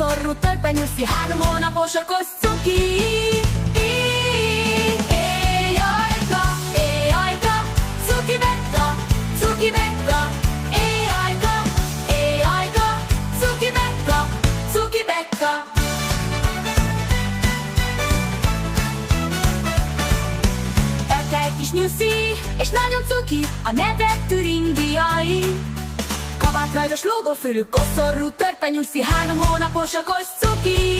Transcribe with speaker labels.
Speaker 1: koszorú törpenyőszi, 3 hónapos a kos cuki. Éjjajka, éjjajka, cuki Bekka, cuki Bekka. Éjjajka, éjjajka, cuki Bekka, cuki Bekka. Bekka egy kis nyuszi, és nagyon cuki, a neve Türingiai. Kabátrajzos lógófülű, koszorú törpenyőszi, 3 hónapos a kos cuki.